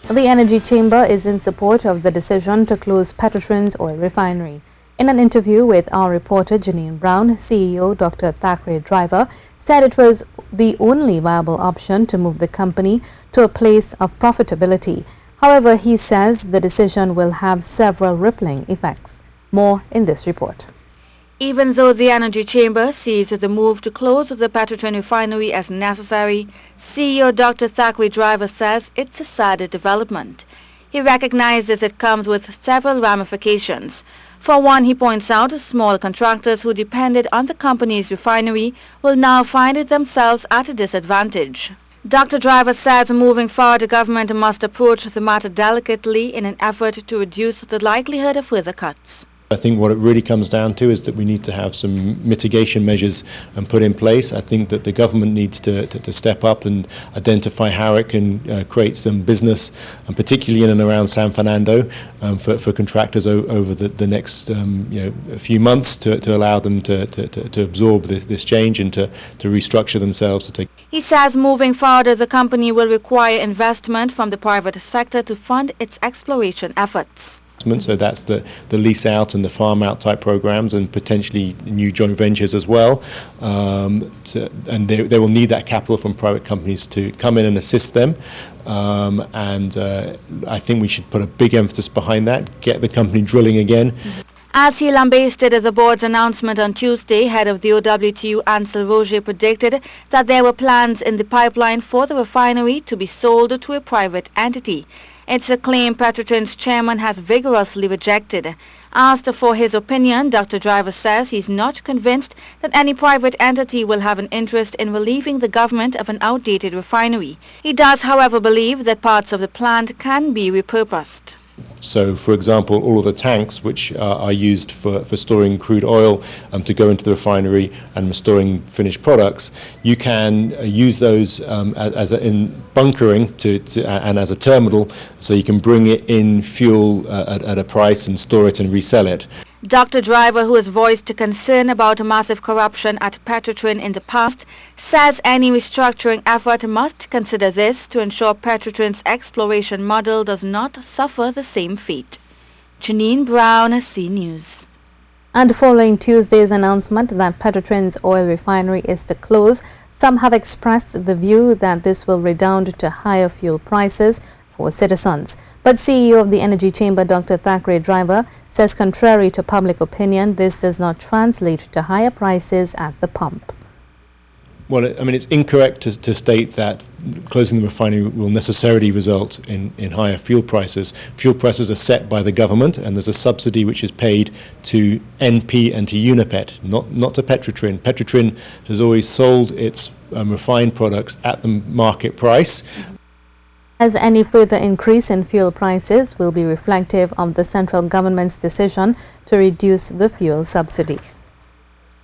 The Energy Chamber is in support of the decision to close Petrotrin's oil refinery. In an interview with our reporter Janine Brown, CEO Dr. Thackeray Driver said it was the only viable option to move the company to a place of profitability. However, he says the decision will have several rippling effects. More in this report. Even though the Energy Chamber sees the move to close the Petrotrin refinery as necessary, CEO Dr. Thackeray Driver says it's a sad development. He recognizes it comes with several ramifications. For one, he points out small contractors who depended on the company's refinery will now find themselves at a disadvantage. Dr. Driver says moving forward, the government must approach the matter delicately in an effort to reduce the likelihood of further cuts. I think what it really comes down to is that we need to have some mitigation measures put in place. I think that the government needs to step up and identify how it can create some business, and particularly in and around San Fernando, for contractors over the next few months to allow them to absorb this change and to restructure themselves. He says moving forward, the company will require investment from the private sector to fund its exploration efforts. So that's the lease out and the farm out type programs, and potentially new joint ventures as well. And they will need that capital from private companies to come in and assist them. I think we should put a big emphasis behind that, get the company drilling again. As he lambasted the board's announcement on Tuesday, head of the OWTU Ansel Roger predicted that there were plans in the pipeline for the refinery to be sold to a private entity. It's a claim Petrotrin's chairman has vigorously rejected. Asked for his opinion, Dr. Driver says he's not convinced that any private entity will have an interest in relieving the government of an outdated refinery. He does, however, believe that parts of the plant can be repurposed. So, for example, all of the tanks which are used for storing crude oil to go into the refinery and storing finished products, you can use those in bunkering and as a terminal, so you can bring it in fuel at a price and store it and resell it. Dr. Driver, who has voiced concern about massive corruption at Petrotrin in the past, says any restructuring effort must consider this to ensure Petrotrin's exploration model does not suffer the same fate. Janine Brown, C News. And following Tuesday's announcement that Petrotrin's oil refinery is to close, some have expressed the view that this will redound to higher fuel prices for citizens. But CEO of the Energy Chamber, Dr. Thackeray Driver, says contrary to public opinion, this does not translate to higher prices at the pump. Well, I mean, it's incorrect to state that closing the refinery will necessarily result in higher fuel prices. Fuel prices are set by the government, and there's a subsidy which is paid to NP and to Unipet, not to Petrotrin. Petrotrin has always sold its refined products at the market price. As any further increase in fuel prices will be reflective of the central government's decision to reduce the fuel subsidy.